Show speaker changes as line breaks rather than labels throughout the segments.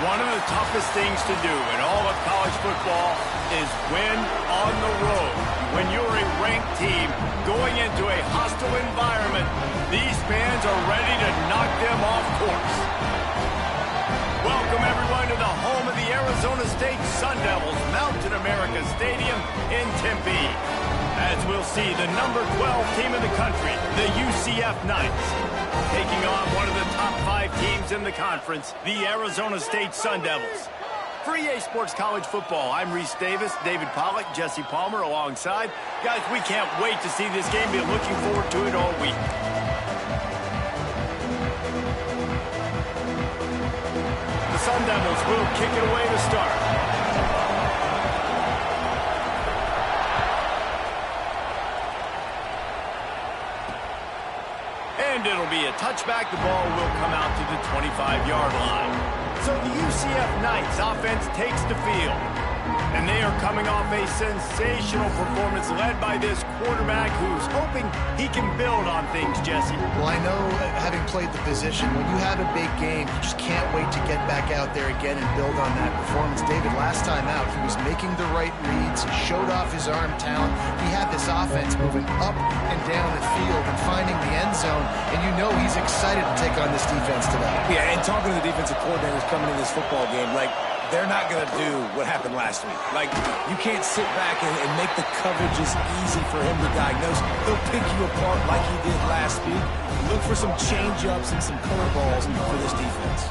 One of the toughest things to do in all of college football is win on the road. When you're a ranked team going into a hostile environment, these fans are ready to knock them off course. Welcome, everyone, to the home of the Arizona State Sun Devils, Mountain America Stadium in Tempe. As we'll see, the number 12 team in the country, the UCF Knights, taking on one of the top 5 teams in the conference, the Arizona State Sun Devils. For EA Sports College Football, I'm Reese Davis, David Pollack, Jesse Palmer alongside. Guys, we can't wait to see this game. Be looking forward to it all week. The Sun Devils will kick it away to start. And it'll be a touchback. The ball will come out to the 25-yard line. So the UCF Knights offense takes the field. And they are coming off a sensational performance led by this quarterback who's hoping he can build on things, Jesse.
Well, I know, having played the position, when you have a big game, you just can't wait to get back out there again and build on that performance. David, last time out, he was making the right reads. He showed off his arm talent. He had this offense moving up and down the field and finding the end zone. And you know he's excited to take on this defense today.
Yeah, and talking to the defensive coordinators coming in this football game, like, they're not going to do what happened last week. Like, you can't sit back and make the coverages easy for him to diagnose. He'll pick you apart like he did last week. Look for some change-ups and some curveballs for this defense.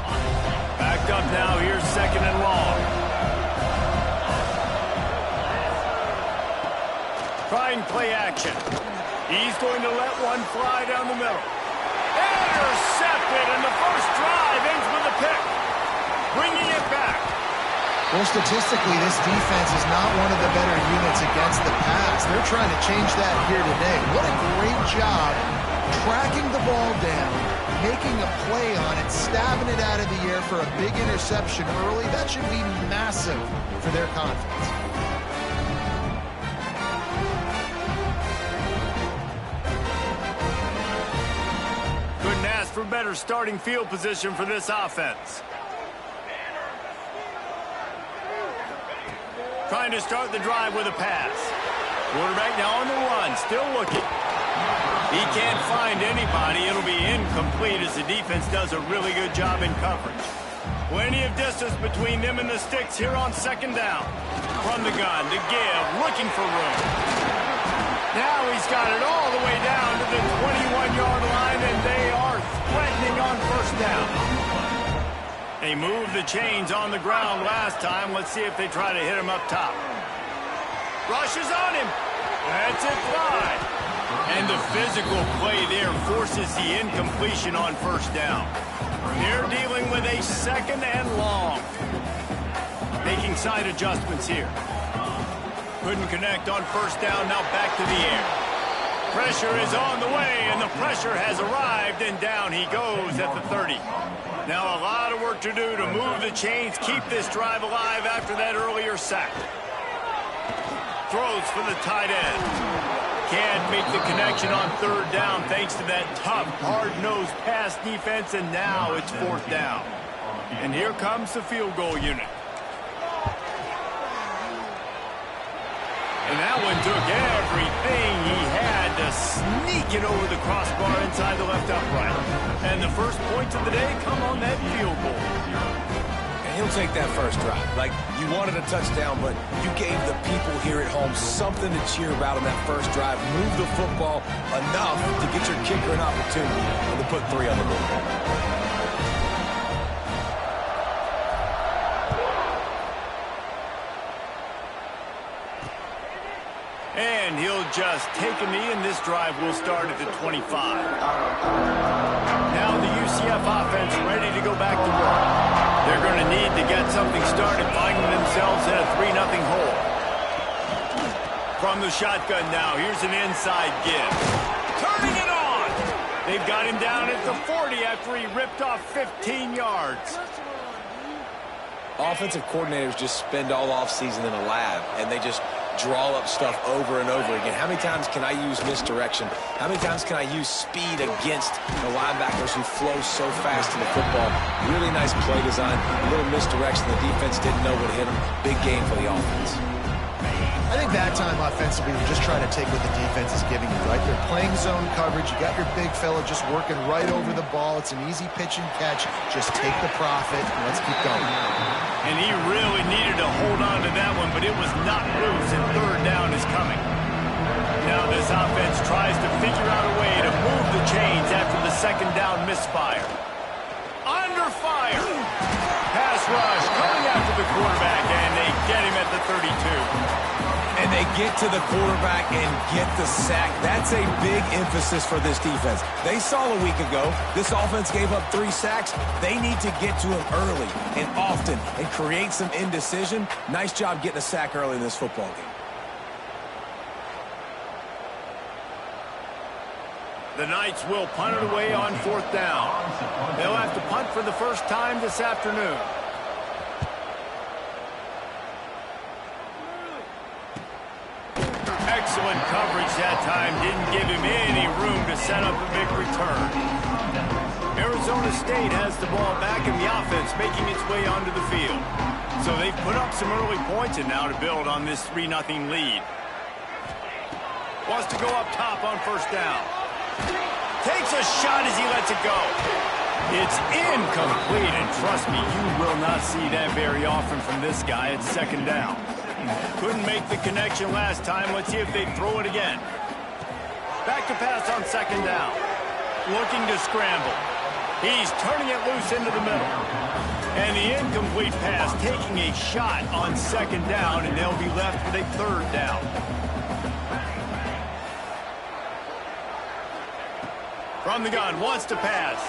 Backed up now. Here's second and long. Trying play action. He's going to let one fly down the middle. Intercepted, and the first drive ends with a pick. Bringing it back.
Well, statistically, this defense is not one of the better units against the pass. They're trying to change that here today. What a great job tracking the ball down, making a play on it, stabbing it out of the air for a big interception early. That should be massive for their confidence.
Couldn't ask for better starting field position for this offense. Trying to start the drive with a pass. Quarterback now on the run, still looking. He can't find anybody. It'll be incomplete as the defense does a really good job in coverage. Plenty of distance between them and the sticks here on second down. From the gun to give, looking for room. Now he's got it all the way down to the 21-yard line, and they are threatening on first down. They moved the chains on the ground last time. Let's see if they try to hit him up top. Rushes on him. That's it, fly. And the physical play there forces the incompletion on first down. They're dealing with a second and long. Making side adjustments here. Couldn't connect on first down. Now back to the air. Pressure is on the way, and the pressure has arrived, and down he goes at the 30. Now a lot of work to do to move the chains, keep this drive alive after that earlier sack. Throws for the tight end. Can't make the connection on third down thanks to that tough, hard-nosed pass defense, and now it's fourth down. And here comes the field goal unit. And that one took everything he had to sneak it over the crossbar inside the left upright. And the first points of the day come on that field goal.
And he'll take that first drive. Like, you wanted a touchdown, but you gave the people here at home something to cheer about on that first drive. Move the football enough to get your kicker an opportunity and to put 3 on the board.
And he'll just take a knee, and this drive will start at the 25. Now the UCF offense ready to go back to work. They're going to need to get something started, finding themselves in a 3-0 hole. From the shotgun now, here's an inside give. Turning it on! They've got him down at the 40 after he ripped off 15 yards.
Offensive coordinators just spend all offseason in a lab, and they just draw-up stuff over and over again. How many times can I use misdirection? How many times can I use speed against the linebackers who flow so fast to the football? Really nice play design, a little misdirection. The defense didn't know what hit them. Big game for the offense.
I think that time offensively, you just try to take what the defense is giving you, right? They're playing zone coverage. You got your big fella just working right over the ball. It's an easy pitch and catch. Just take the profit and let's keep going.
And he really needed to hold on to that one, but it was not loose, and third down is coming. Now this offense tries to figure out a way to move the chains after the second down misfire. Under fire. Pass rush coming after the quarterback, and they get him at the 32.
And they get to the quarterback and get the sack. That's a big emphasis for this defense. They saw a week ago this offense gave up 3 sacks. They need to get to him early and often and create some indecision. Nice job getting a sack early in this football game.
The Knights will punt it away on 4th down. They'll have to punt for the first time this afternoon. Excellent coverage that time. Didn't give him any room to set up a big return. Arizona State has the ball back in the offense, making its way onto the field. So they've put up some early points and now to build on this 3-0 lead. Wants to go up top on 1st down. Takes a shot as he lets it go. It's incomplete, and trust me, you will not see that very often from this guy at 2nd down. Couldn't make the connection last time. Let's see if they throw it again. Back to pass on 2nd down. Looking to scramble. He's turning it loose into the middle. And the incomplete pass taking a shot on 2nd down, and they'll be left with a 3rd down. From the gun, wants to pass.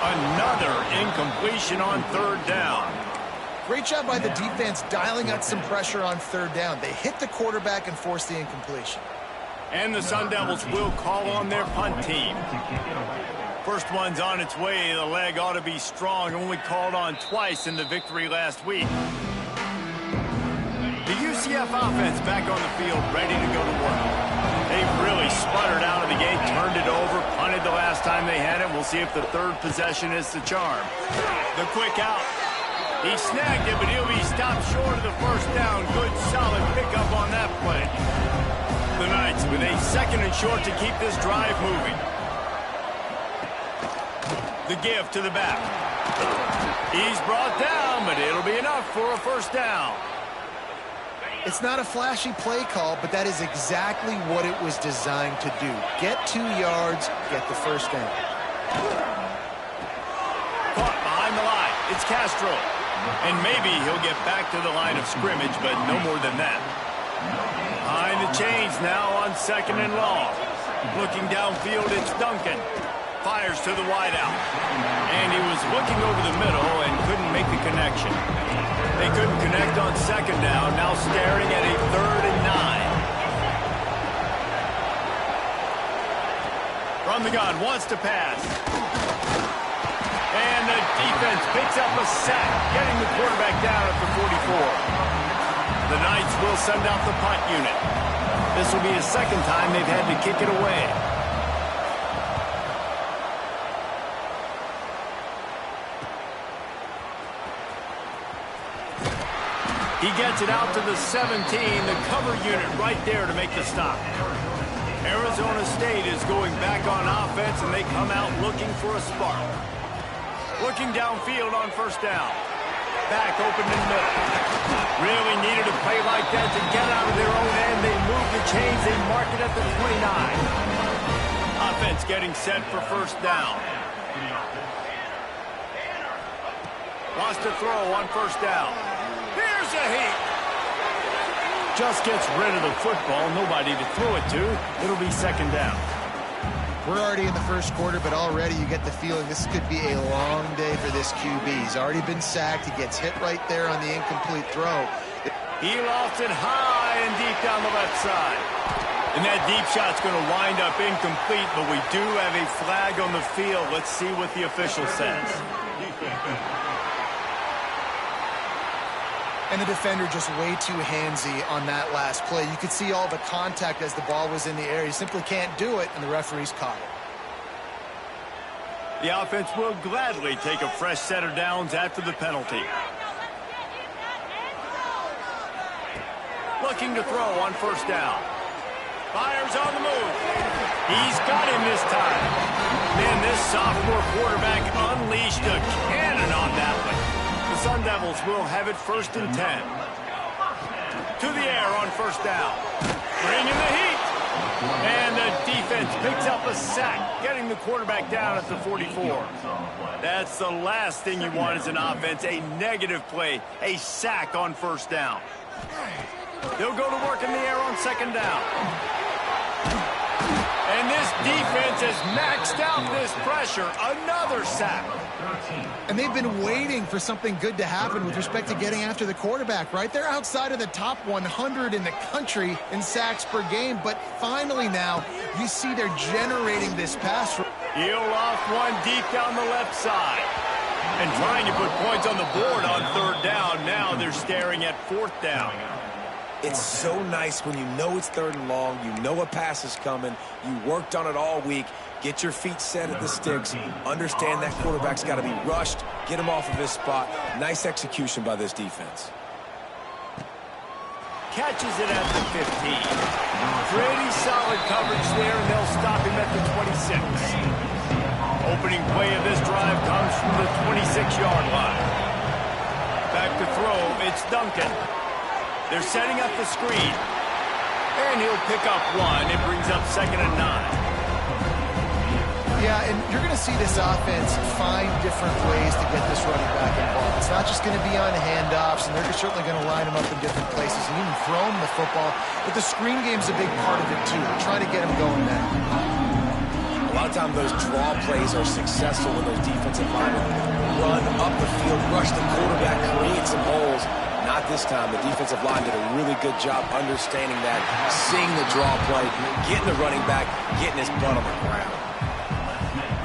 Another incompletion on 3rd down.
Great job by the defense dialing out some pressure on 3rd down. They hit the quarterback and forced the incompletion.
And the Sun Devils will call on their punt team. First one's on its way. The leg ought to be strong. Only called on twice in the victory last week. The UCF offense back on the field, ready to go to work. They really sputtered out of the gate, turned it over, punted the last time they had it. We'll see if the 3rd possession is the charm. The quick out. He snagged it, but he'll be stopped short of the 1st down. Good, solid pickup on that play. The Knights with a 2nd and short to keep this drive moving. The give to the back. He's brought down, but it'll be enough for a 1st down.
It's not a flashy play call, but that is exactly what it was designed to do. Get 2 yards, get the 1st down.
Caught behind the line. It's Castro. And maybe he'll get back to the line of scrimmage, but no more than that. Behind the chains now on 2nd and long. Looking downfield, it's Duncan. Fires to the wideout. And he was looking over the middle and couldn't make the connection. They couldn't connect on 2nd down, now staring at a 3rd and 9. From the gun, wants to pass. And the defense picks up a sack, getting the quarterback down at the 44. The Knights will send out the punt unit. This will be the 2nd time they've had to kick it away. He gets it out to the 17, the cover unit right there to make the stop. Arizona State is going back on offense, and they come out looking for a spark. Looking downfield on 1st down. Back open in the middle. Really needed a play like that to get out of their own end. They move the chains. They mark it at the 29. Offense getting set for 1st down. Wants to throw on 1st down. Here's a heat. Just gets rid of the football. Nobody to throw it to. It'll be 2nd down.
We're already in the 1st quarter, but already you get the feeling this could be a long day for this QB. He's already been sacked. He gets hit right there on the incomplete throw.
He lofts it high and deep down the left side. And that deep shot's going to wind up incomplete, but we do have a flag on the field. Let's see what the official says.
And the defender just way too handsy on that last play. You could see all the contact as the ball was in the air. You simply can't do it, and the referee's caught it.
The offense will gladly take a fresh set of downs after the penalty. Looking to throw on first down. Fires on the move. He's got him this time. Man, this sophomore quarterback unleashed a cannon on that one. The Sun Devils will have it 1st and 10. To the air on first down. Bringing the heat. And the defense picks up a sack, getting the quarterback down at the 44. That's the last thing you want as an offense, a negative play, a sack on first down. They'll go to work in the air on 2nd down. And this defense has maxed out this pressure. Another sack.
And they've been waiting for something good to happen with respect to getting after the quarterback, right? They're outside of the top 100 in the country in sacks per game, but finally now you see they're generating this pass.
He'll off one deep down the left side. And trying to put points on the board on 3rd down. Now they're staring at 4th down.
It's so nice when you know it's 3rd and long, you know a pass is coming, you worked on it all week, get your feet set at the sticks, understand that quarterback's got to be rushed, get him off of his spot. Nice execution by this defense.
Catches it at the 15. Pretty solid coverage there, and they'll stop him at the 26. Opening play of this drive comes from the 26-yard line. Back to throw, it's Duncan. They're setting up the screen. And he'll pick up one. It brings up 2nd and 9.
Yeah, and you're going to see this offense find different ways to get this running back involved. It's not just going to be on handoffs, and they're certainly going to line him up in different places and even throw him the football. But the screen game's a big part of it, too. Trying to get him going now.
A lot of times those draw plays are successful when those defensive linemen run up the field, rush the quarterback, create some holes. Not this time. The defensive line did a really good job understanding that, seeing the draw play, getting the running back, getting his butt on the ground.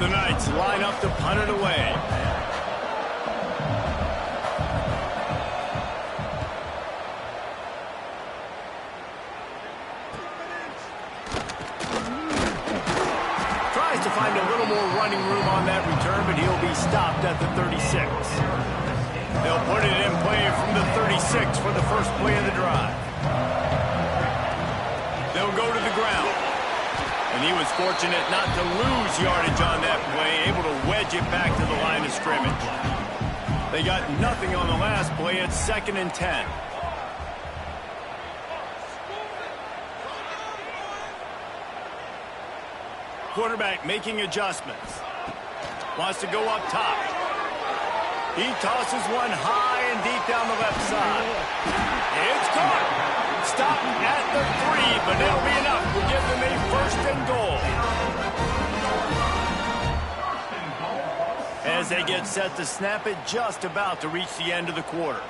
The Knights line up to punt it away. Tries to find a little more running room on that return, but he'll be stopped at the 36. They'll put it in play from the 36 for the first play of the drive. They'll go to the ground. And he was fortunate not to lose yardage on that play, able to wedge it back to the line of scrimmage. They got nothing on the last play. It's 2nd and 10. Quarterback making adjustments. Wants to go up top. He tosses one high and deep down the left side. It's caught. Stopped at the 3, but it'll be enough to give them a 1st and goal. As they get set to snap it, just about to reach the end of the quarter.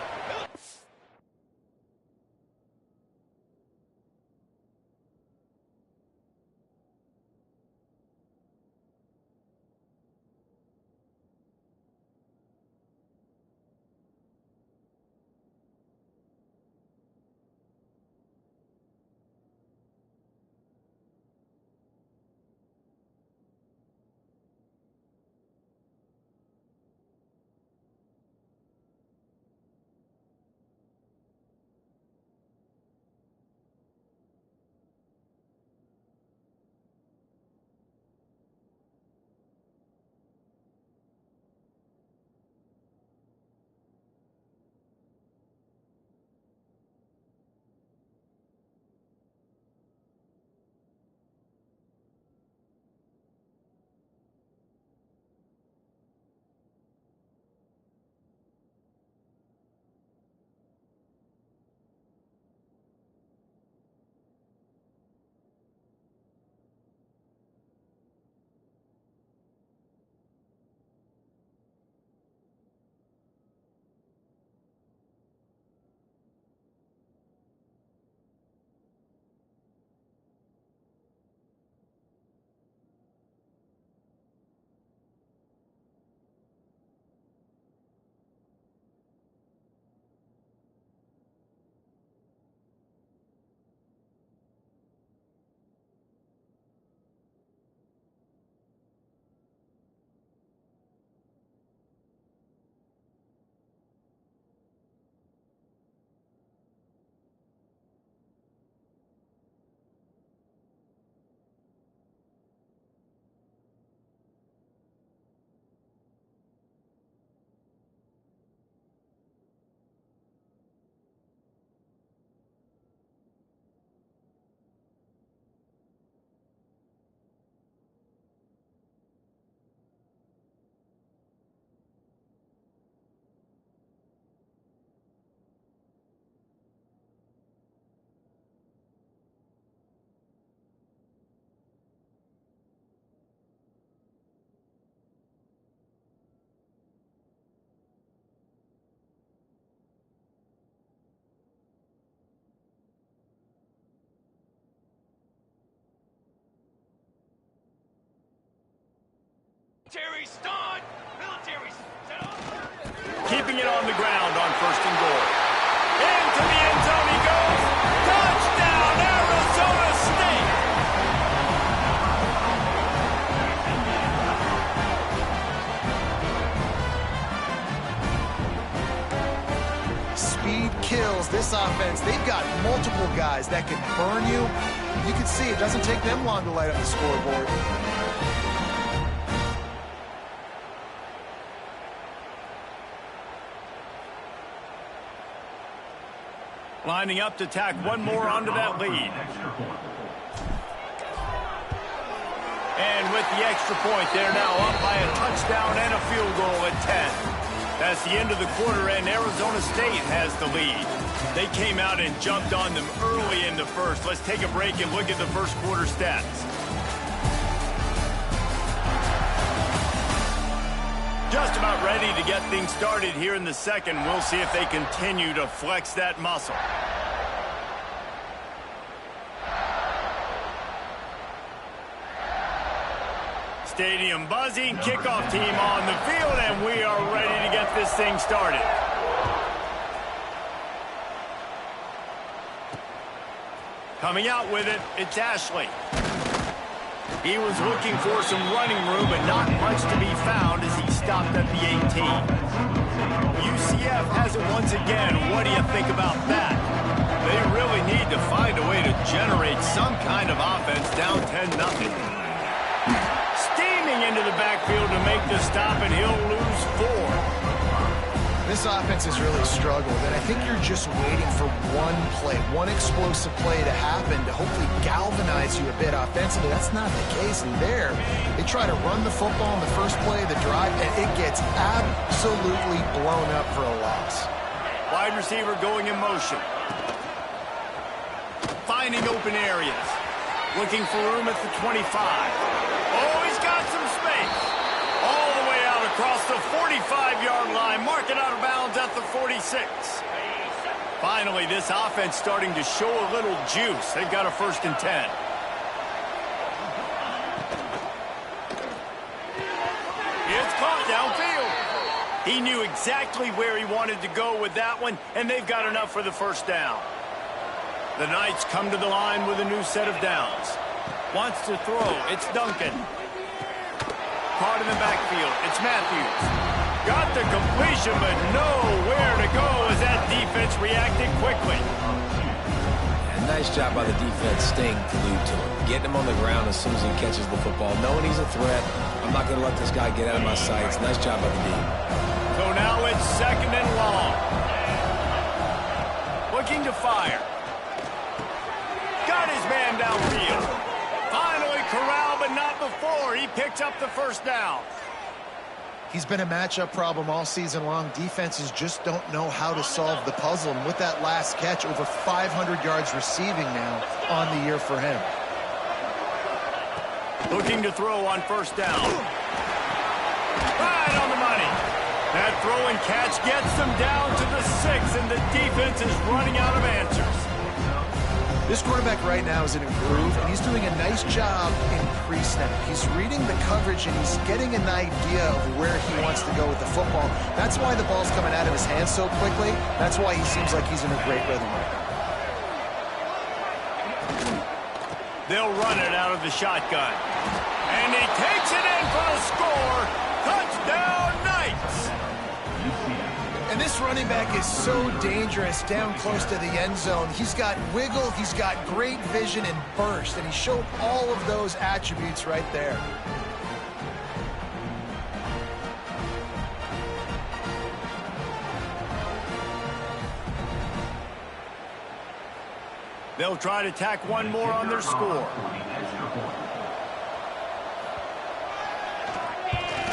Keeping it on the ground on 1st and goal. Into the end zone he goes. Touchdown, Arizona State!
Speed kills this offense. They've got multiple guys that can burn you. You can see it doesn't take them long to light up the scoreboard.
Lining up to tack one more onto that lead. And with the extra point, they're now up by a touchdown and a field goal at 10. That's the end of the quarter, and Arizona State has the lead. They came out and jumped on them early in the first. Let's take a break and look at the first quarter stats. Just about ready to get things started here in the second. We'll see if they continue to flex that muscle. Stadium buzzing, kickoff team on the field, and we are ready to get this thing started. Coming out with it, it's Ashley. He was looking for some running room, but not much to be found as he stopped at the 18. UCF has it once again. What do you think about that? They really need to find a way to generate some kind of offense down 10-0. Steaming into the backfield to make the stop, and he'll lose 4.
This offense has really struggled, and I think you're just waiting for one play, one explosive play to happen to hopefully galvanize you a bit offensively. That's not the case, and there, they try to run the football in the first play of the drive, and it gets absolutely blown up for a loss.
Wide receiver going in motion. Finding open areas. Looking for room at the 25. Oh, he's got some space. All the way out across the 45-yard line. Mark it out of bounds at the 46. Finally, this offense starting to show a little juice. They've got a 1st and 10. It's caught downfield. He knew exactly where he wanted to go with that one, and they've got enough for the 1st down. The Knights come to the line with a new set of downs. Wants to throw. It's Duncan. Caught in the backfield. It's Matthews. Got the completion, but nowhere to go as that defense reacted quickly.
And nice job by the defense staying glued to him. Getting him on the ground as soon as he catches the football. Knowing he's a threat. I'm not going to let this guy get out of my sights. Nice job by the D.
So now it's 2nd and long. Looking to fire. Got his man downfield. Finally corralled, but not before. He picked up the 1st down.
He's been a matchup problem all season long. Defenses just don't know how to solve the puzzle. And with that last catch, over 500 yards receiving now on the year for him.
Looking to throw on 1st down. Right on the money. That throw and catch gets them down to the 6, and the defense is running out of answers.
This quarterback right now is in a groove, and he's doing a nice job in pre-snap. He's reading the coverage, and he's getting an idea of where he wants to go with the football. That's why the ball's coming out of his hands so quickly. That's why he seems like he's in a great rhythm right now.
They'll run it out of the shotgun. And he takes it in for the score. Touchdown, Knights!
And this running back is so dangerous down close to the end zone. He's got wiggle, he's got great vision and burst, and he showed all of those attributes right there.
They'll try to tack one more on their score.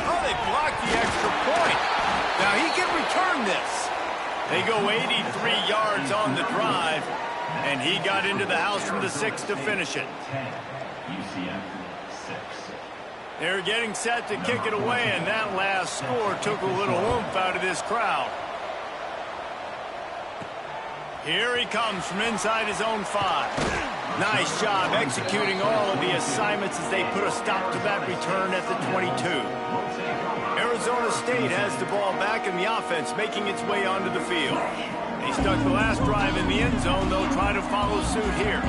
Oh, they blocked the extra point. Now he can return this. They go 83 yards on the drive, and he got into the house from the 6 to finish it. They're getting set to kick it away, and that last score took a little oomph out of this crowd. Here he comes from inside his own 5. Nice job executing all of the assignments as they put a stop to that return at the 22. Arizona State has the ball back in the offense, making its way onto the field. They stuck the last drive in the end zone. They'll try to follow suit here.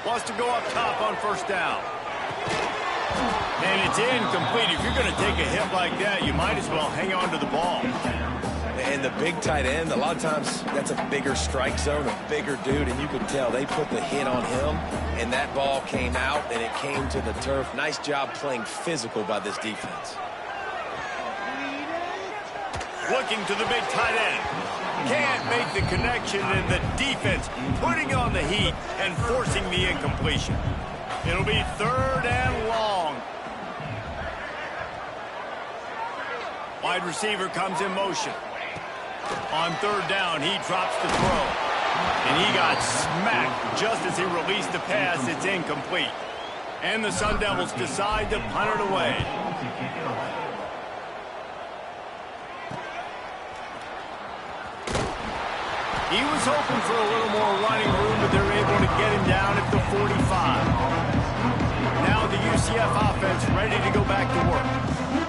Wants to go up top on first down. And it's incomplete. If you're going to take a hit like that, you might as well hang on to the ball.
And the big tight end, a lot of times that's a bigger strike zone, a bigger dude, and you could tell they put the hit on him, and that ball came out, and it came to the turf. Nice job playing physical by this defense.
Looking to the big tight end. Can't make the connection, and the defense putting on the heat and forcing the incompletion. It'll be 3rd and long. Wide receiver comes in motion. On 3rd down, he drops the throw. And he got smacked just as he released the pass. It's incomplete. And the Sun Devils decide to punt it away. He was hoping for a little more running room, but they're able to get him down at the 45. Now the UCF offense ready to go back to work.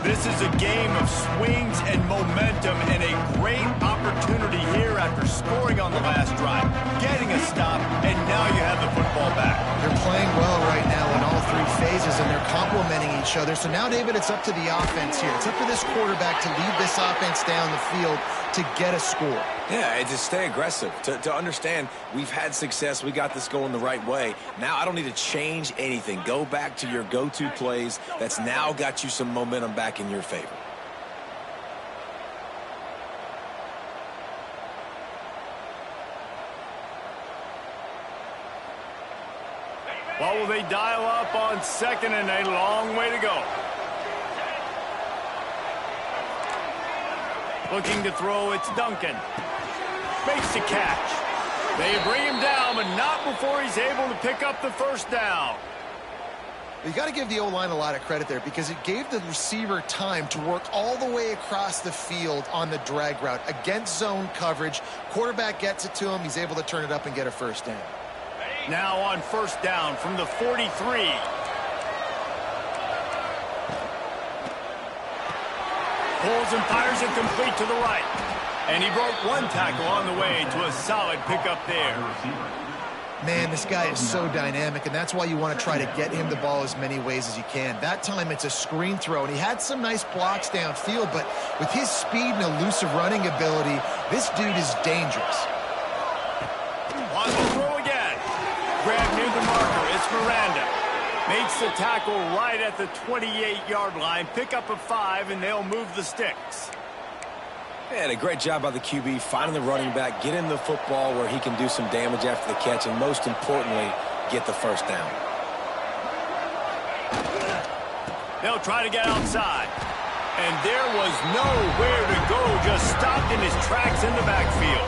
This is a game of swings and momentum, and a great opportunity here after scoring on the last drive, getting a stop, and now you have the football back.
They're playing well right now in all 3 phases, and they're complementing each other. So now, David, it's up to the offense here. It's up to this quarterback to lead this offense down the field to get a score.
Yeah, and to stay aggressive, to understand we've had success, we got this going the right way. Now I don't need to change anything. Go back to your go-to plays. That's now got you some momentum back in your favor.
Well, will they dial up on 2nd and a long way to go? Looking to throw, it's Duncan. Makes the catch. They bring him down, but not before he's able to pick up the first down.
You got to give the O-line a lot of credit there because it gave the receiver time to work all the way across the field on the drag route against zone coverage. Quarterback gets it to him. He's able to turn it up and get a first down.
Now on first down from the 43. Pulls and fires it complete to the right. And he broke 1 tackle on the way to a solid pickup there.
Man, this guy is so dynamic, and that's why you want to try to get him the ball as many ways as you can. That time it's a screen throw, and he had some nice blocks downfield, but with his speed and elusive running ability, this dude is dangerous.
On the throw again. Grab near the marker. It's Miranda. Makes the tackle right at the 28-yard line. Pick up a 5, and they'll move the sticks.
And a great job by the QB finding the running back, getting the football where he can do some damage after the catch, and most importantly, get the first down.
They'll try to get outside. And there was nowhere to go, just stopped in his tracks in the backfield.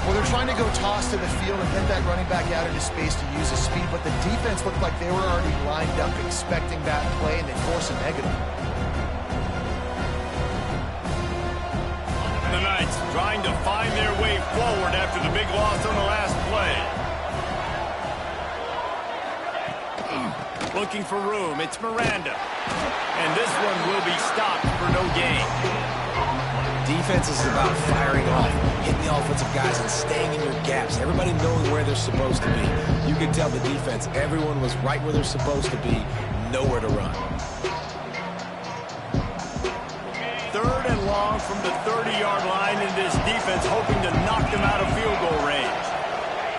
Well, they're trying to go toss to the field and get that running back out into space to use his speed, but the defense looked like they were already lined up expecting that play, and they force a negative.
The Knights trying to find their way forward after the big loss on the last play. Looking for room, it's Miranda. And this one will be stopped for no gain.
Defense is about firing off, hitting the offensive guys, and staying in your gaps. Everybody knowing where they're supposed to be. You can tell the defense, everyone was right where they're supposed to be, nowhere to run.
3rd and long from the 30-yard line, and this defense hoping to knock them out of field goal range.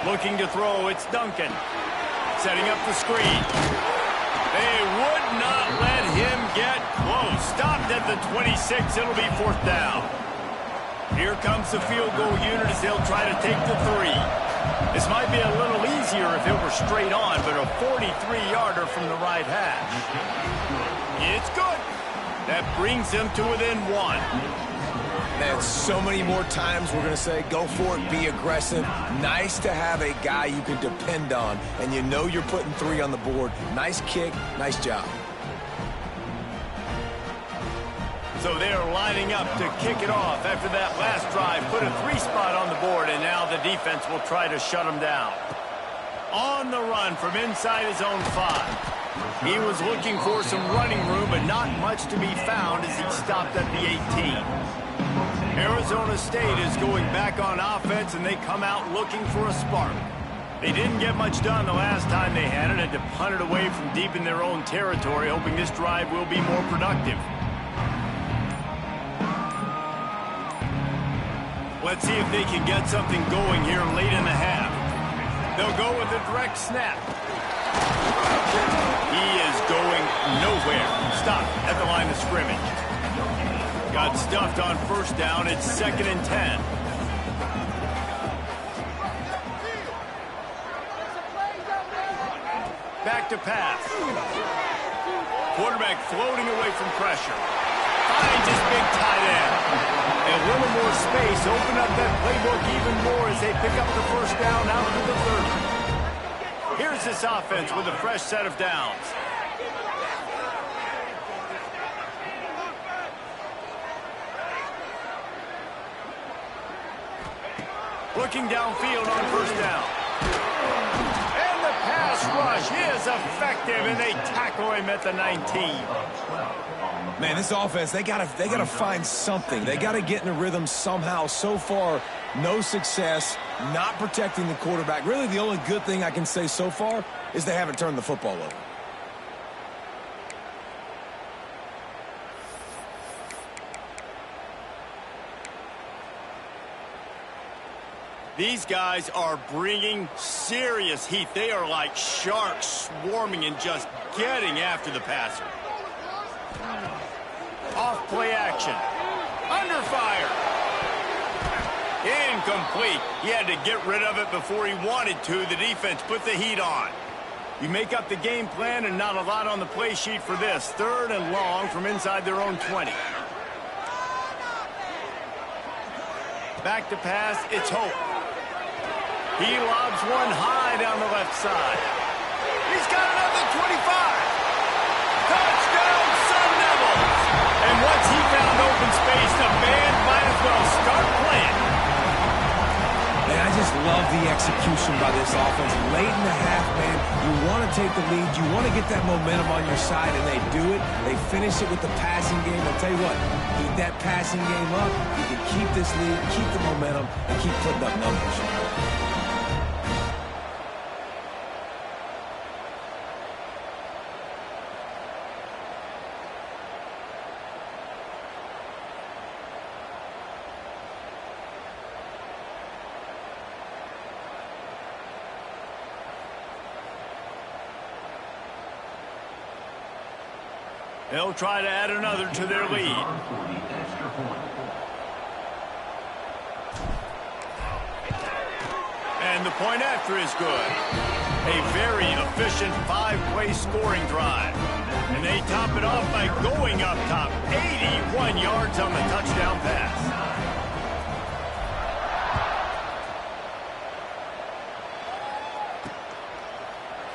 Looking to throw, it's Duncan. Setting up the screen. They would not let him get close. Stopped at the 26. It'll be 4th down. Here comes the field goal unit as they'll try to take the 3. This might be a little easier if it were straight on, but a 43-yarder from the right hash. It's good. That brings them to within 1.
Man, so many more times we're going to say, go for it, be aggressive. Nice to have a guy you can depend on, and you know you're putting 3 on the board. Nice kick, nice job.
So they are lining up to kick it off after that last drive. Put a 3-spot on the board, and now the defense will try to shut them down. On the run from inside his own 5. He was looking for some running room, but not much to be found as he stopped at the 18. Arizona State is going back on offense, and they come out looking for a spark. They didn't get much done the last time they had it, and to punt it away from deep in their own territory, hoping this drive will be more productive. Let's see if they can get something going here late in the half. They'll go with a direct snap. He is going nowhere. Stop at the line of scrimmage. Got stuffed on first down. It's 2nd and 10. Back to pass. Quarterback floating away from pressure. Finds his big tight end. A little more space. Open up that playbook even more as they pick up the first down out to the 30. Here's this offense with a fresh set of downs. Looking downfield on first down. And the pass rush is effective, and they tackle him at the 19.
Man, this offense, they gotta find something. They gotta get in a rhythm somehow. So far, no success, not protecting the quarterback. Really, the only good thing I can say so far is they haven't turned the football over.
These guys are bringing serious heat. They are like sharks swarming and just getting after the passer. Off play action. Under fire. Incomplete. He had to get rid of it before he wanted to. The defense put the heat on. You make up the game plan and not a lot on the play sheet for this. 3rd and long from inside their own 20. Back to pass. It's Hope. He lobs one high down the left side. He's got another 25. Touchdown, Sun Devils! And once he found open space, the band might as well start playing.
Man, I just love the execution by this offense. Late in the half, man, you want to take the lead. You want to get that momentum on your side, and they do it. They finish it with the passing game. I'll tell you what, keep that passing game up. You can keep this lead, keep the momentum, and keep putting up numbers.
They'll try to add another to their lead. And the point after is good. A very efficient 5-play scoring drive. And they top it off by going up top. 81 yards on the touchdown pass.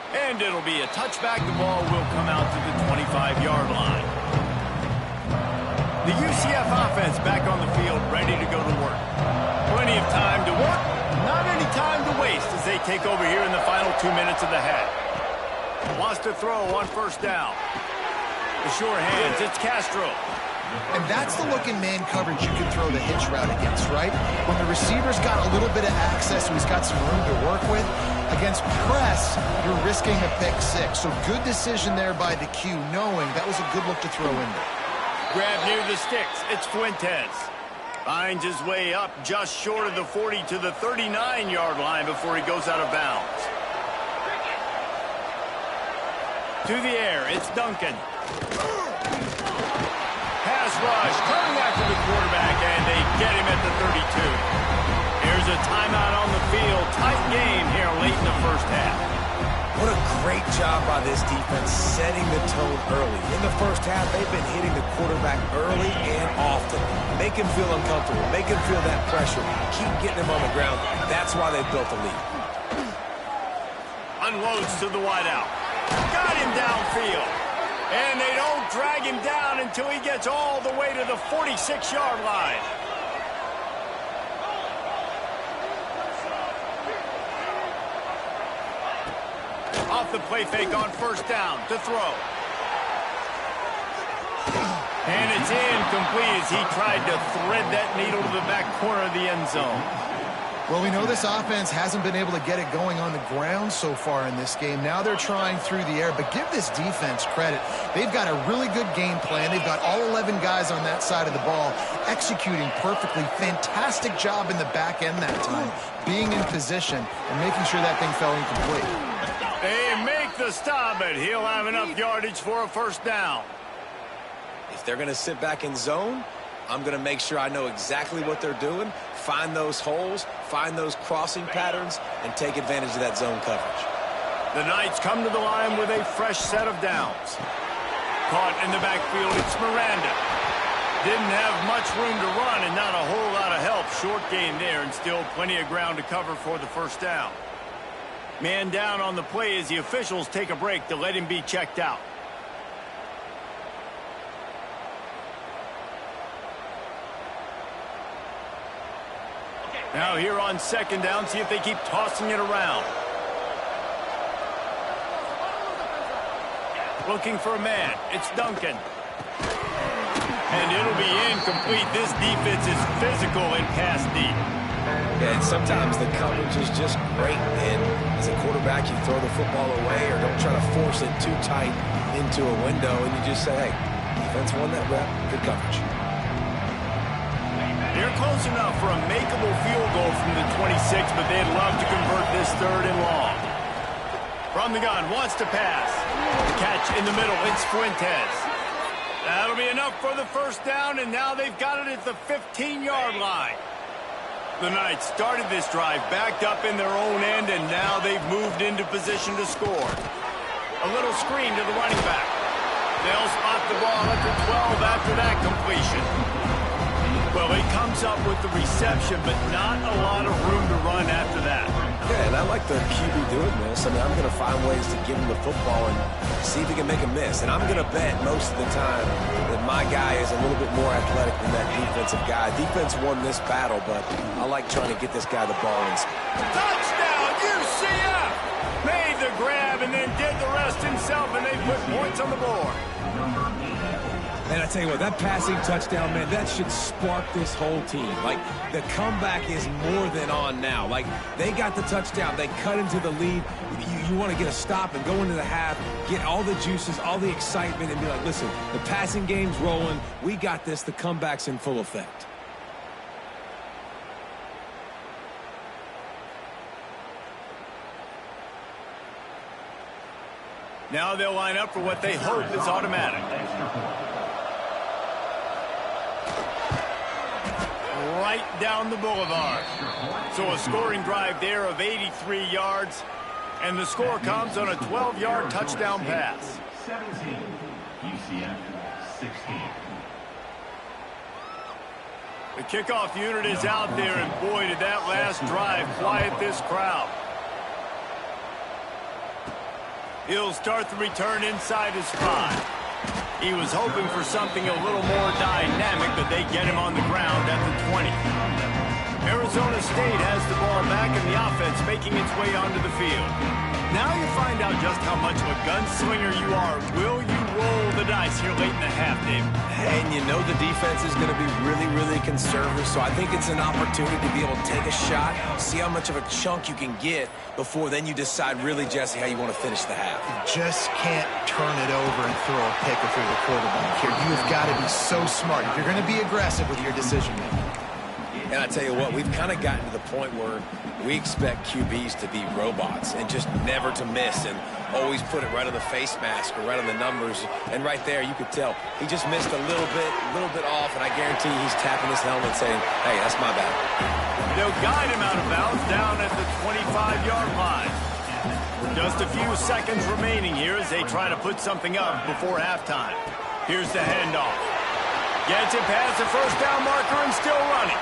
And it'll be a touchback. The ball will come out to the 25-yard line. The UCF offense back on the field, ready to go to work. Plenty of time to work, not any time to waste as they take over here in the final 2 minutes of the half. Wants to throw on first down. The sure hands, it's Castro.
And that's the look in man coverage you can throw the hitch route against, right? When the receiver's got a little bit of access and he's got some room to work with, against press, you're risking a pick 6. So good decision there by the Q, knowing that was a good look to throw in there.
Grab near the sticks. It's Fuentes. Finds his way up just short of the 40 to the 39-yard line before he goes out of bounds. To the air, it's Duncan. Pass rush, coming after the quarterback, and they get him at the 32. Here's a timeout on the field. Tight game here late in the first half.
What a great job by this defense setting the tone early. In the first half, they've been hitting the quarterback early and often. Make him feel uncomfortable. Make him feel that pressure. Keep getting him on the ground. That's why they've built the lead.
Unloads to the wideout. Got him downfield. And they don't drag him down until he gets all the way to the 46-yard line. Off the play fake on first down to throw. And it's incomplete as he tried to thread that needle to the back corner of the end zone.
Well, we know this offense hasn't been able to get it going on the ground so far in this game. Now they're trying through the air, but give this defense credit. They've got a really good game plan. They've got all 11 guys on that side of the ball executing perfectly. Fantastic job in the back end that time, being in position and making sure that thing fell incomplete.
They make the stop, but he'll have enough yardage for a first down.
If they're going to sit back in zone, I'm going to make sure I know exactly what they're doing, find those holes, find those crossing patterns, and take advantage of that zone coverage.
The Knights come to the line with a fresh set of downs. Caught in the backfield, it's Miranda. Didn't have much room to run and not a whole lot of help. Short gain there and still plenty of ground to cover for the first down. Man down on the play as the officials take a break to let him be checked out. Now here on second down, see if they keep tossing it around. Looking for a man. It's Duncan. And it'll be incomplete. This defense is physical and pass deep.
Yeah, and sometimes the coverage is just great. And as a quarterback, you throw the football away or don't try to force it too tight into a window. And you just say, hey, defense won that rep. Good coverage.
They're close enough for a makeable field goal from the 26, but they'd love to convert this third and long. From the gun, wants to pass. The catch in the middle, it's Fuentes. That'll be enough for the first down, and now they've got it at the 15-yard line. The Knights started this drive backed up in their own end, and now they've moved into position to score. A little screen to the running back. They'll spot the ball at the 12 after that completion. Well, he comes up with the reception, but not a lot of room to run after that.
Yeah, and I like the QB doing this. I mean, I'm going to find ways to give him the football and see if he can make a miss. And I'm going to bet most of the time that my guy is a little bit more athletic than that defensive guy. Defense won this battle, but I like trying to get this guy the ball.
Touchdown, UCF! Made the grab and then did the rest himself, and they put points on the board.
And I tell you what, that passing touchdown, man, that should spark this whole team. Like, the comeback is more than on now. Like, they got the touchdown. They cut into the lead. You want to get a stop and go into the half, get all the juices, all the excitement, and be like, listen, the passing game's rolling. We got this. The comeback's in full effect.
Now they'll line up for what they hope is automatic. Right down the boulevard. So a scoring drive there of 83 yards. And the score comes on a 12-yard touchdown pass.
17, UCF 16.
The kickoff unit is out there, and boy, did that last drive quiet this crowd. He'll start the return inside his spot. He was hoping for something a little more dynamic, but they get him on the ground at the 20. Arizona State has the ball back and the offense making its way onto the field. Now you find out just how much of a gunslinger you are. Will you roll the dice here late in the half, Dave?
And you know the defense is going to be really, really conservative, so I think it's an opportunity to be able to take a shot, see how much of a chunk you can get before then you decide really, Jesse, how you want to finish the half.
You just can't turn it over and throw a pick if you're the quarterback here. You've got to be so smart. You're going to be aggressive with your decision-making.
And I tell you what, we've kind of gotten to the point where we expect QBs to be robots and just never to miss and always put it right on the face mask or right on the numbers. And right there, you could tell he just missed a little bit off, and I guarantee he's tapping his helmet saying, hey, that's my bad.
They'll guide him out of bounds down at the 25-yard line. Just a few seconds remaining here as they try to put something up before halftime. Here's the handoff. Gets it past the first down marker and still running.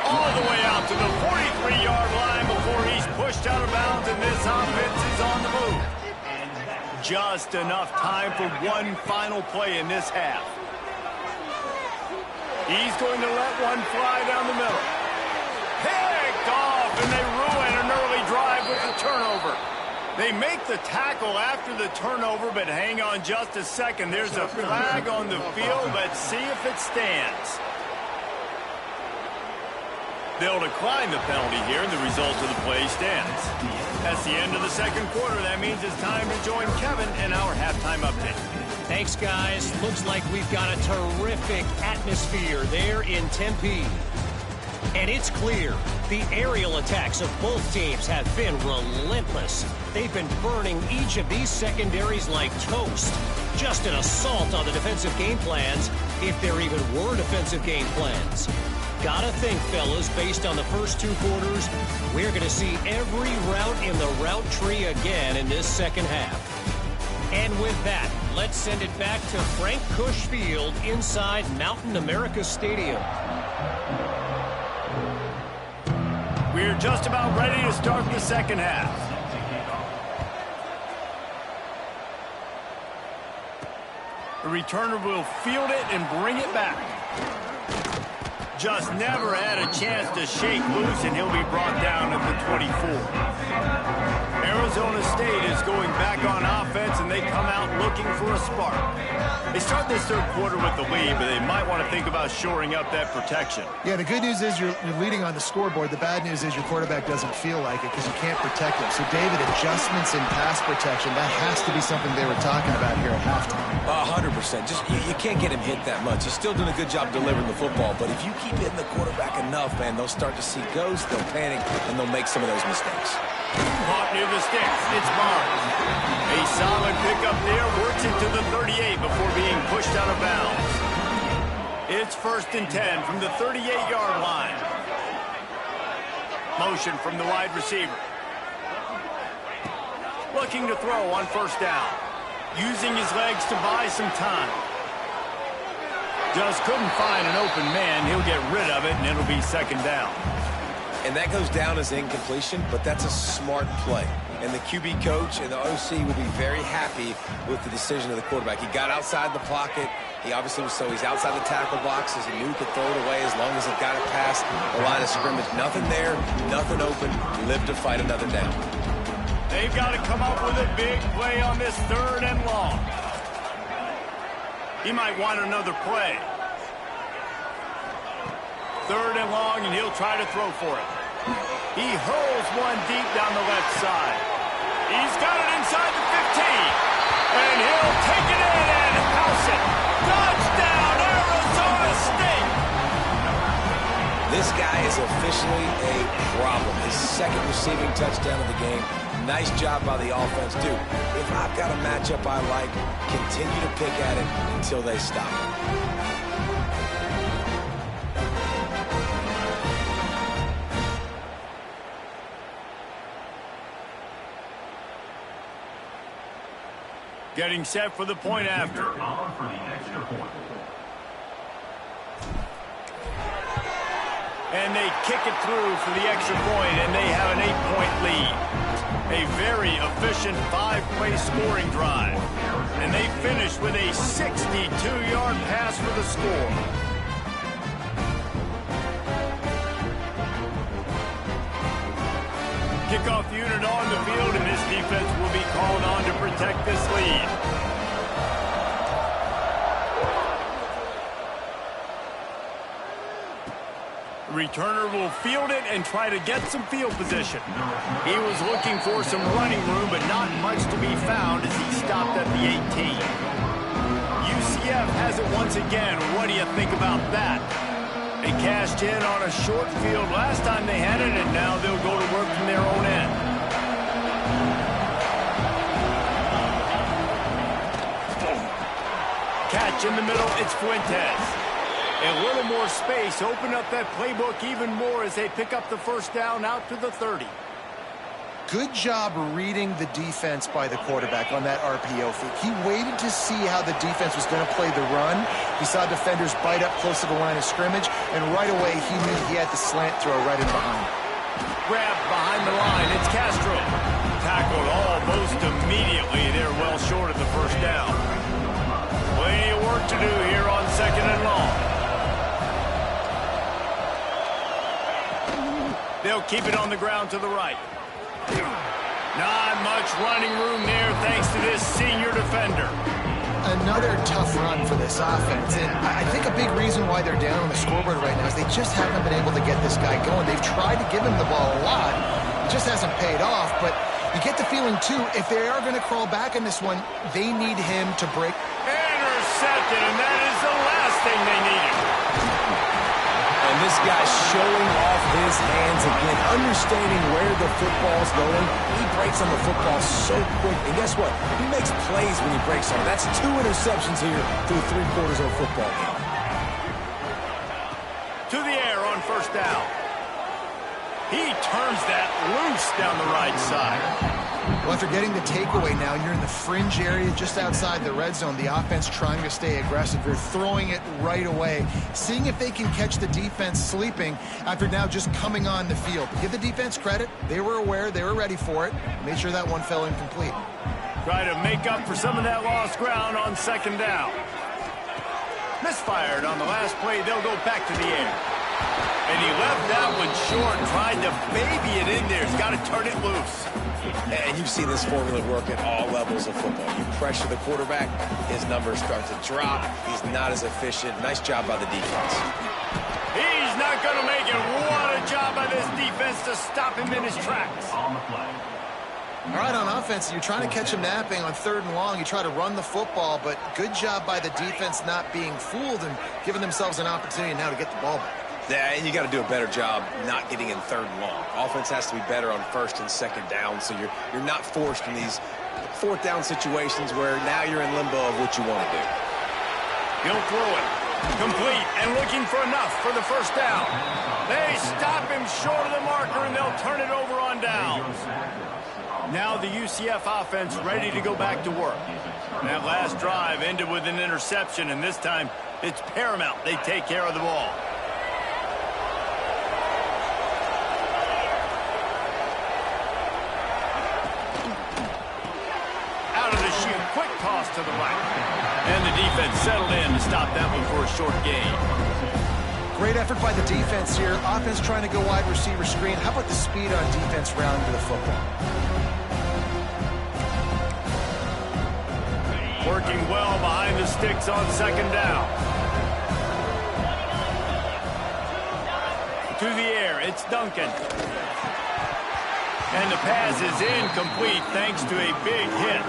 All the way out to the 43-yard line before he's pushed out of bounds, and this offense is on the move. just enough time for one final play in this half. He's going to let one fly down the middle. Picked off, and they ruin an early drive with the turnover. They make the tackle after the turnover, but hang on just a second. There's a flag on the field. Let's see if it stands. They'll decline the penalty here, and the result of the play stands. That's the end of the second quarter. That means it's time to join Kevin in our halftime update.
Thanks, guys. Looks like we've got a terrific atmosphere there in Tempe. And it's clear, the aerial attacks of both teams have been relentless. They've been burning each of these secondaries like toast. Just an assault on the defensive game plans, if there even were defensive game plans. Gotta think, fellas, based on the first two quarters, we're going to see every route in the route tree again in this second half. And with that, let's send it back to Frank Cush Field inside Mountain America Stadium.
We're just about ready to start the second half. The returner will field it and bring it back. Just never had a chance to shake loose, and he'll be brought down at the 24. Arizona State is going back on offense, and they come out looking for a spark. They start this third quarter with the lead, but they might want to think about shoring up that protection.
Yeah, the good news is you're leading on the scoreboard. The bad news is your quarterback doesn't feel like it because you can't protect him. So, David, adjustments in pass protection, that has to be something they were talking about here at halftime.
100%. Just you can't get him hit that much. He's still doing a good job delivering the football, but if you keep hitting the quarterback enough, man, they'll start to see ghosts, they'll panic, and they'll make some of those mistakes.
Caught near the sticks. It's Barnes. A solid pickup there. Works it to the 38 before being pushed out of bounds. It's 1st and 10 from the 38-yard line. Motion from the wide receiver. Looking to throw on 1st down. Using his legs to buy some time. Just couldn't find an open man. He'll get rid of it, and it'll be 2nd down.
And that goes down as incompletion, but that's a smart play. And the QB coach and the OC will be very happy with the decision of the quarterback. He got outside the pocket. He obviously was he's outside the tackle boxes. He knew he could throw it away as long as it got it past the line of scrimmage. Nothing there, nothing open. Live to fight another down.
They've got to come up with a big play on this 3rd and long. He might want another play. 3rd and long, and he'll try to throw for it. He hurls one deep down the left side. He's got it inside the 15. And he'll take it in and house it. Touchdown, Arizona State!
This guy is officially a problem. His 2nd receiving touchdown of the game. Nice job by the offense. Dude, if I've got a matchup I like, continue to pick at it until they stop.
Getting set for the point after. And they kick it through for the extra point, and they have an 8-point lead. A very efficient 5-play scoring drive. And they finish with a 62-yard pass for the score. Kickoff unit on the field, and this defense will be called on to protect this lead. Returner will field it and try to get some field position. He was looking for some running room, but not much to be found as he stopped at the 18. UCF has it once again. What do you think about that? They cashed in on a short field last time they had it, and now they'll go to work from their own end. Catch in the middle, it's Fuentes. A little more space, open up that playbook even more as they pick up the 1st down out to the 30.
Good job reading the defense by the quarterback on that RPO fake. He waited to see how the defense was going to play the run. He saw defenders bite up close to the line of scrimmage, and right away he knew he had the slant throw right in behind.
Grabbed behind the line, it's Castro. Tackled almost immediately. They're well short They'll keep it on the ground to the right. Not much running room there thanks to this senior defender.
Another tough run for this offense, and I think a big reason why they're down on the scoreboard right now is they just haven't been able to get this guy going. They've tried to give him the ball a lot. It just hasn't paid off, but you get the feeling, too, if they are going to crawl back in this one, they need him to break.
Intercepted, and that is the last thing they needed.
And this guy's showing off his hands again, understanding where the football's going. He breaks on the football so quick. And guess what? He makes plays when he breaks on it. That's 2 interceptions here through 3/4 of a football game.
To the air on first down. He turns that loose down the right side.
Well, after getting the takeaway now, and you're in the fringe area just outside the red zone, the offense trying to stay aggressive. They're throwing it right away, seeing if they can catch the defense sleeping after now just coming on the field. But give the defense credit. They were aware. They were ready for it. Made sure that one fell incomplete.
Try to make up for some of that lost ground on second down. Misfired on the last play. They'll go back to the air. And he left that one short, tried to baby it in there. He's got to turn it loose.
And you've seen this formula work at all levels of football. You pressure the quarterback, his numbers start to drop. He's not as efficient. Nice job by the defense.
He's not going to make it. What a job by this defense to stop him in his tracks.
On the play.
All right, on offense, you're trying to catch him napping on 3rd and long. You try to run the football, but good job by the defense not being fooled and giving themselves an opportunity now to get the ball back.
Yeah, and you got to do a better job not getting in 3rd and long. Offense has to be better on 1st and 2nd down, so you're not forced in these 4th down situations where now you're in limbo of what you want to do.
He'll throw it. Complete and looking for enough for the first down. They stop him short of the marker, and they'll turn it over on down. Now the UCF offense ready to go back to work. That last drive ended with an interception, and this time it's paramount they take care of the ball. Quick toss to the right. And the defense settled in to stop that one for a short gain.
Great effort by the defense here. Offense trying to go wide receiver screen. How about the speed on defense rounding to the football?
Working well behind the sticks on second down. To the air, it's Duncan. And the pass is incomplete thanks to a big hit.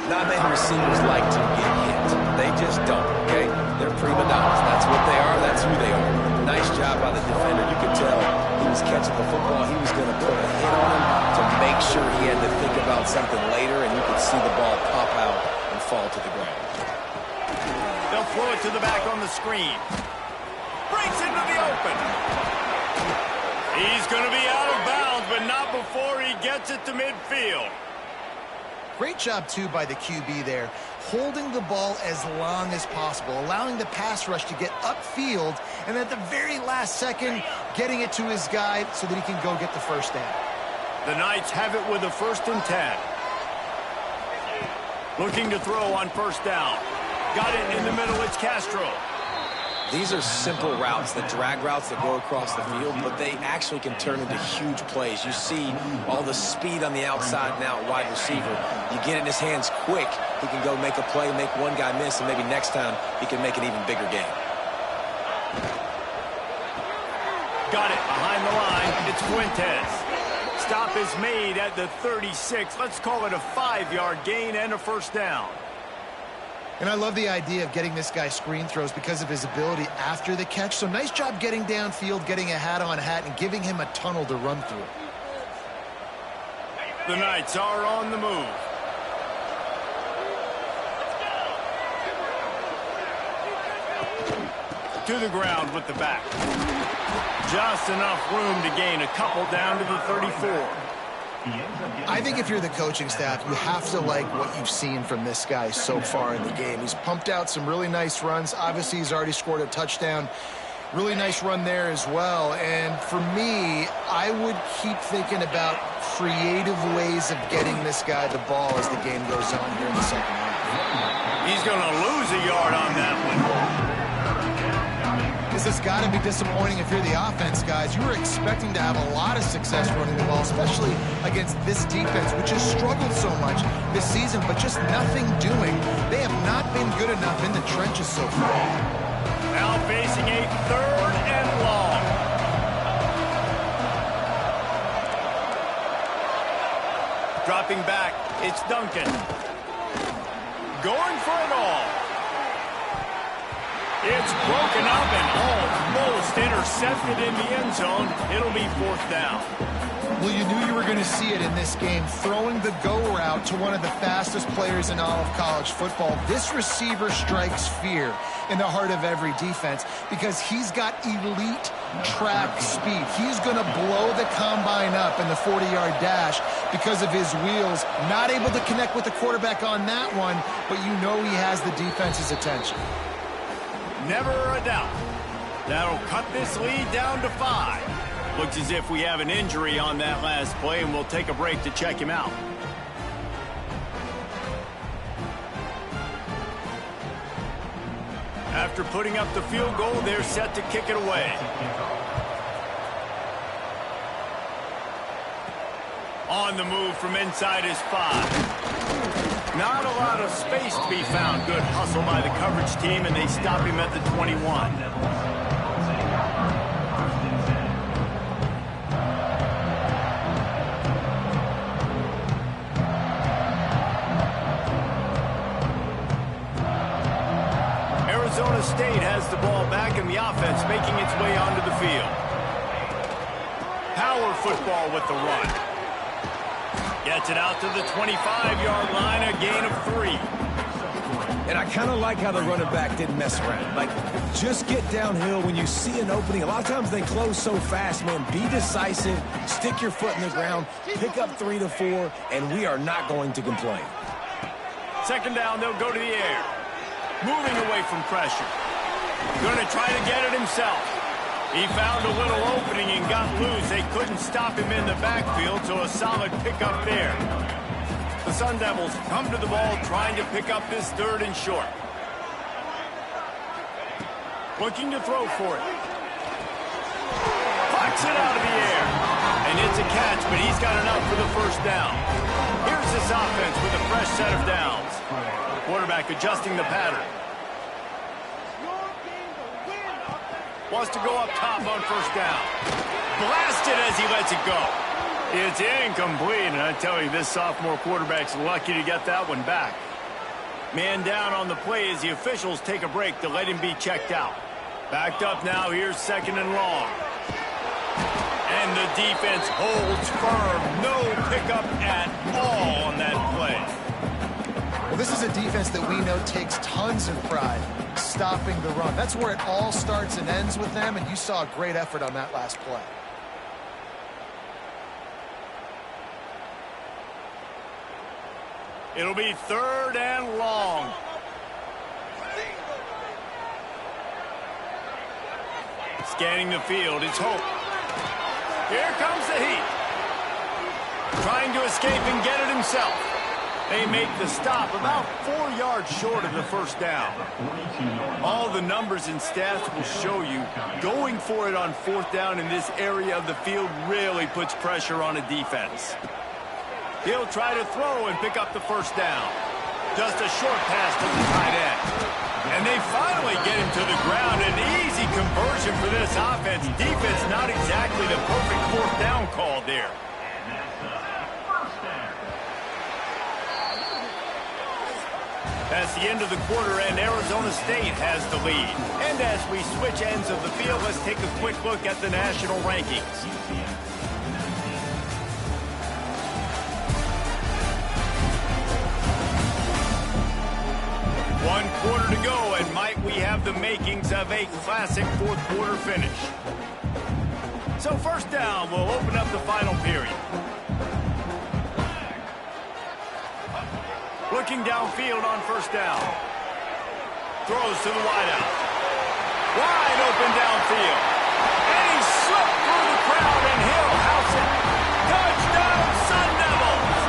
Not many receivers like to get hit. They just don't, okay? They're prima donnas. That's what they are. That's who they are. Nice job by the defender. You could tell he was catching the football. He was going to put a hit on him to make sure he had to think about something later, and you could see the ball pop out and fall to the ground.
They'll throw it to the back on the screen. Breaks into the open. He's going to be out of bounds, but not before he gets it to midfield.
Great job, too, by the QB there, holding the ball as long as possible, allowing the pass rush to get upfield, and at the very last second, getting it to his guy so that he can go get the first down.
The Knights have it with a 1st and 10. Looking to throw on first down. Got it in the middle, it's Castro.
These are simple routes, the drag routes that go across the field, but they actually can turn into huge plays. You see all the speed on the outside now, wide receiver. You get it in his hands quick, he can go make a play, make one guy miss, and maybe next time he can make an even bigger game.
Got it behind the line. It's Fuentes. Stop is made at the 36. Let's call it a 5-yard gain and a first down.
And I love the idea of getting this guy screen throws because of his ability after the catch. So nice job getting downfield, getting a hat-on-hat, and giving him a tunnel to run through.
The Knights are on the move. To the ground with the back. Just enough room to gain a couple down to the 34.
I think if you're the coaching staff, you have to like what you've seen from this guy so far in the game. He's pumped out some really nice runs. Obviously, he's already scored a touchdown. Really nice run there as well. And for me, I would keep thinking about creative ways of getting this guy the ball as the game goes on here in the second half.
He's going to lose a yard on that one.
This has got to be disappointing if you're the offense, guys. You were expecting to have a lot of success running the ball, especially against this defense, which has struggled so much this season, but just nothing doing. They have not been good enough in the trenches so far.
Now facing a 3rd and long. Dropping back, it's Duncan. Going for it all. It's broken up and almost intercepted in the end zone. It'll be 4th down.
Well, you knew you were going to see it in this game, throwing the go route to one of the fastest players in all of college football. This receiver strikes fear in the heart of every defense because he's got elite track speed. He's going to blow the combine up in the 40-yard dash because of his wheels. Not able to connect with the quarterback on that one, but you know he has the defense's attention.
Never a doubt. That'll cut this lead down to 5. Looks as if we have an injury on that last play, and we'll take a break to check him out. After putting up the field goal, they're set to kick it away. On the move from inside his 5. Not a lot of space to be found. Good hustle by the coverage team, and they stop him at the 21. Arizona State has the ball back, and the offense making its way onto the field. Power football with the run. Gets it out to the 25-yard line, a gain of 3.
And I kind of like how the running back didn't mess around. Like, just get downhill when you see an opening. A lot of times they close so fast, man. Be decisive, stick your foot in the ground, pick up 3 to 4, and we are not going to complain.
2nd down, they'll go to the air. Moving away from pressure. Going to try to get it himself. He found a little opening and got loose. They couldn't stop him in the backfield, so a solid pickup there. The Sun Devils come to the ball trying to pick up this 3rd and short. Looking to throw for it. Pucks it out of the air. And it's a catch, but he's got enough for the 1st down. Here's this offense with a fresh set of downs. Quarterback adjusting the pattern. Wants to go up top on 1st down. Blasted as he lets it go. It's incomplete, and I tell you, this sophomore quarterback's lucky to get that one back. Man down on the play as the officials take a break to let him be checked out. Backed up now, here's 2nd and long. And the defense holds firm. No pickup at all on that play.
Well, this is a defense that we know takes tons of pride stopping the run. That's where it all starts and ends with them, and you saw a great effort on that last play.
It'll be 3rd and long. Scanning the field, it's Hope. Here comes the heat. Trying to escape and get it himself. They make the stop about 4 yards short of the 1st down. All the numbers and stats will show you going for it on 4th down in this area of the field really puts pressure on a defense. He'll try to throw and pick up the 1st down. Just a short pass to the tight end. And they finally get him to the ground. An easy conversion for this offense. Defense not exactly the perfect 4th down call there. That's the end of the quarter, and Arizona State has the lead. And as we switch ends of the field, let's take a quick look at the national rankings. One quarter to go, and might we have the makings of a classic 4th quarter finish. So 1st down, we'll open up the final period. Looking downfield on 1st down. Throws to the wideout. Wide open downfield. And he slipped through the crowd, and he'll house it. Touchdown, Sun Devils!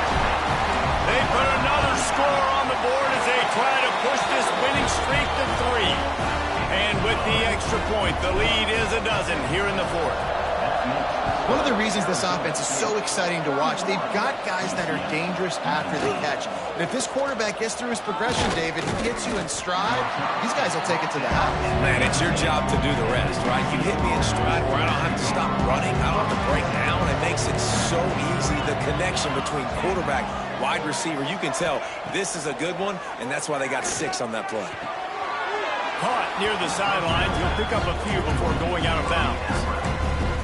They put another score on the board as they try to push this winning streak to 3. And with the extra point, The lead is a dozen here in the fourth.
One of the reasons this offense is so exciting to watch, they've got guys that are dangerous after they catch. And if this quarterback gets through his progression, David, he gets you in stride, these guys will take it to the house.
Man, it's your job to do the rest, right? You hit me in stride where I don't have to stop running. I don't have to break down. It makes it so easy, the connection between quarterback, wide receiver. You can tell this is a good one, and that's why they got 6 on that play.
Caught near the sidelines. He'll pick up a few before going out of bounds.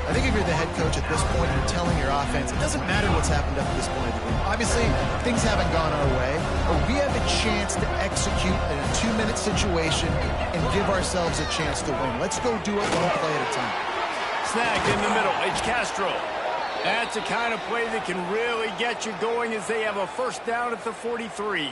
I think if you're the head coach at this point, you're telling your offense, it doesn't matter what's happened up to this point of the game. Obviously, things haven't gone our way, but we have a chance to execute in a 2-minute situation and give ourselves a chance to win. Let's go do it one play at a time.
Snagged in the middle. It's Castro. That's the kind of play that can really get you going as they have a first down at the 43.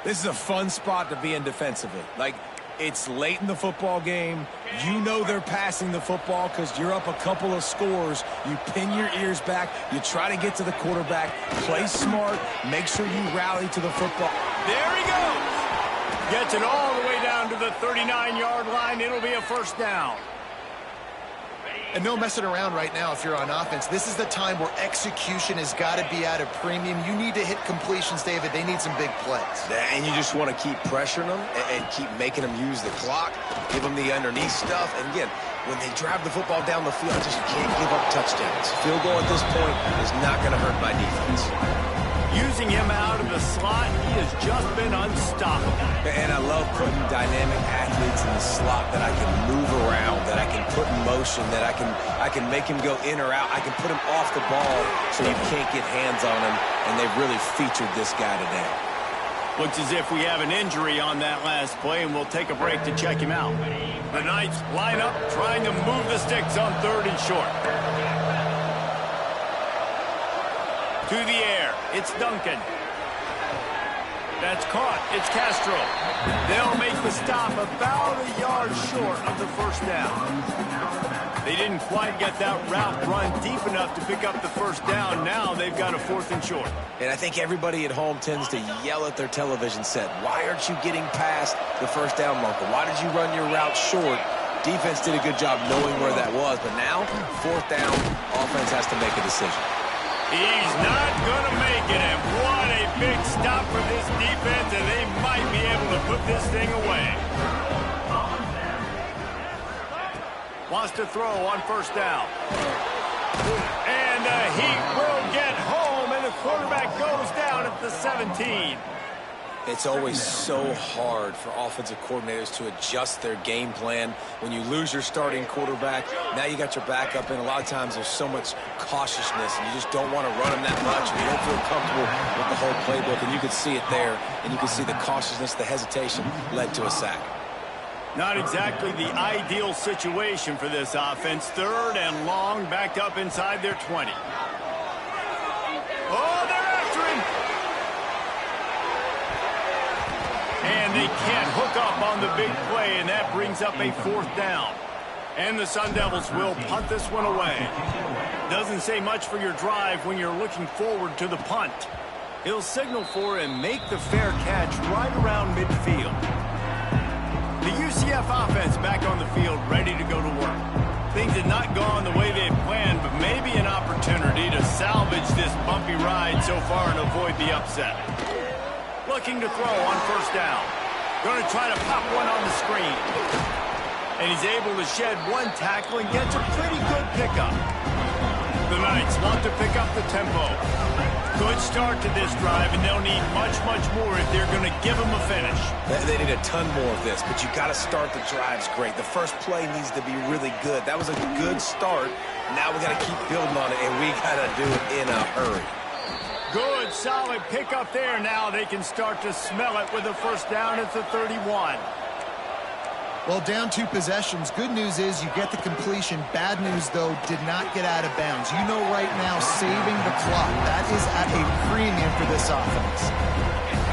This is a fun spot to be in defensively. Like, it's late in the football game. You know they're passing the football because you're up a couple of scores. You pin your ears back. You try to get to the quarterback. Play smart. Make sure you rally to the football.
There he goes. Gets it all the way down to the 39-yard line. It'll be a first down.
And no messing around right now if you're on offense. This is the time where execution has got to be at a premium. You need to hit completions, David. They need some big plays.
And you just want to keep pressuring them and keep making them use the clock, give them the underneath stuff. And again, when they drive the football down the field, you can't give up touchdowns. Field goal at this point is not going to hurt my defense.
Using him out of the slot, he has just been unstoppable.
And I love putting dynamic athletes in the slot that I can move around, that I can put in motion, that I can make him go in or out. I can put him off the ball so you can't get hands on him, and they've really featured this guy today.
Looks as if we have an injury on that last play, and we'll take a break to check him out. The Knights line up, trying to move the sticks on 3rd and short. To the air, it's Duncan. That's caught. It's Castro. They'll make the stop about a yard short of the first down. They didn't quite get that route run deep enough to pick up the first down. Now they've got a 4th and short.
And I think everybody at home tends to yell at their television set. Why aren't you getting past the first down marker? Why did you run your route short? Defense did a good job knowing where that was. But now, 4th down, offense has to make a decision.
He's not going to make it, and what a big stop for this defense, and they might be able to put this thing away. Wants to throw on first down. And he will get home, and the quarterback goes down at the 17.
It's always so hard for offensive coordinators to adjust their game plan. When you lose your starting quarterback, now you got your backup, and a lot of times there's so much cautiousness, and you just don't want to run them that much, and you don't feel comfortable with the whole playbook, and you can see it there, and you can see the cautiousness, the hesitation led to a sack.
Not exactly the ideal situation for this offense. 3rd and long, backed up inside their 20. Oh, they're after him! And they can't hook up on the big play, and that brings up a 4th down. And the Sun Devils will punt this one away. Doesn't say much for your drive when you're looking forward to the punt. He'll signal for and make the fair catch right around midfield. The UCF offense back on the field, ready to go to work. Things had not gone the way they had planned, but maybe an opportunity to salvage this bumpy ride so far and avoid the upset. Looking to throw on first down. Going to try to pop one on the screen. And he's able to shed one tackle and gets a pretty good pickup. The Knights want to pick up the tempo. Good start to this drive, and they'll need much, much more if they're going to give them a finish.
They need a ton more of this, but you got to start the drives great. The first play needs to be really good. That was a good start. Now we got to keep building on it, and we got to do it in a hurry.
Good, solid pickup there. Now they can start to smell it with a first down at the 31.
Well, down 2 possessions. Good news is you get the completion. Bad news, though, did not get out of bounds. You know right now, saving the clock, that is at a premium for this offense.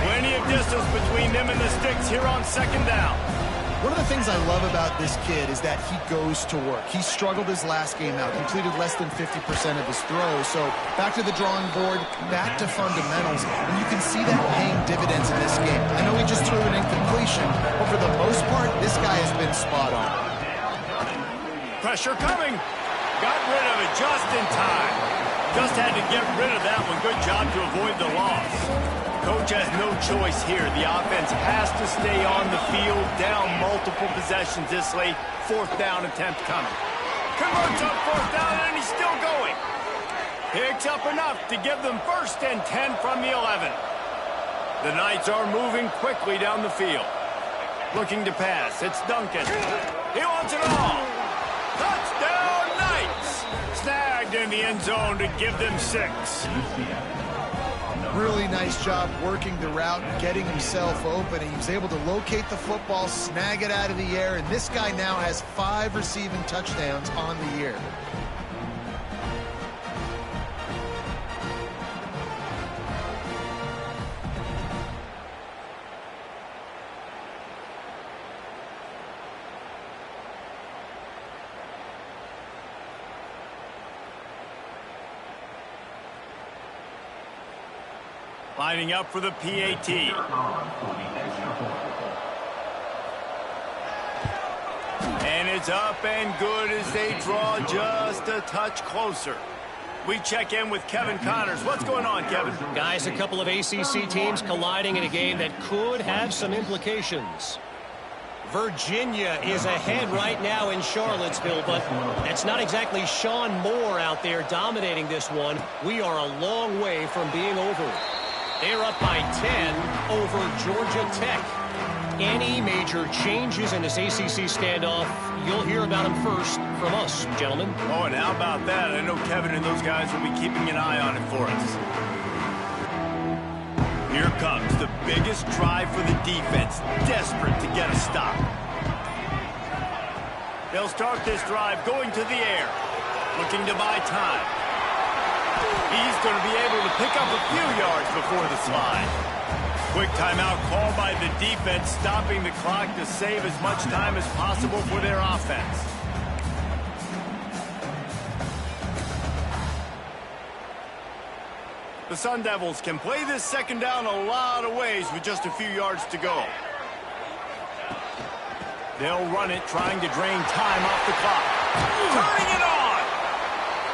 Plenty of distance between them and the sticks here on 2nd down.
One of the things I love about this kid is that he goes to work. He struggled his last game out, completed less than 50% of his throws. So back to the drawing board, back to fundamentals, and you can see that paying dividends in this game. I know he just threw an incompletion, but for the most part, this guy has been spot on.
Pressure coming. Got rid of it just in time. Just had to get rid of that one. Good job to avoid the loss. Coach has no choice here. The offense has to stay on the field, down multiple possessions this late. 4th down attempt coming. Converts on 4th down, and he's still going. Picks up enough to give them 1st and 10 from the 11. The Knights are moving quickly down the field. Looking to pass. It's Duncan. He wants it all. Touchdown, Knights! Snagged in the end zone to give them 6.
Really nice job working the route and getting himself open. He was able to locate the football, snag it out of the air, and this guy now has 5 receiving touchdowns on the year.
Lining up for the PAT. And it's up and good as they draw just a touch closer. We check in with Kevin Connors. What's going on, Kevin?
Guys, a couple of ACC teams colliding in a game that could have some implications. Virginia is ahead right now in Charlottesville, but that's not exactly Sean Moore out there dominating this one. We are a long way from being over. They're up by 10 over Georgia Tech. Any major changes in this ACC standoff, you'll hear about them first from us, gentlemen.
Oh, and how about that? I know Kevin and those guys will be keeping an eye on it for us. Here comes the biggest drive for the defense, desperate to get a stop. They'll start this drive going to the air, looking to buy time. He's going to be able to pick up a few yards before the slide. Quick timeout called by the defense, stopping the clock to save as much time as possible for their offense. The Sun Devils can play this 2nd down a lot of ways with just a few yards to go. They'll run it, trying to drain time off the clock. Turning it on!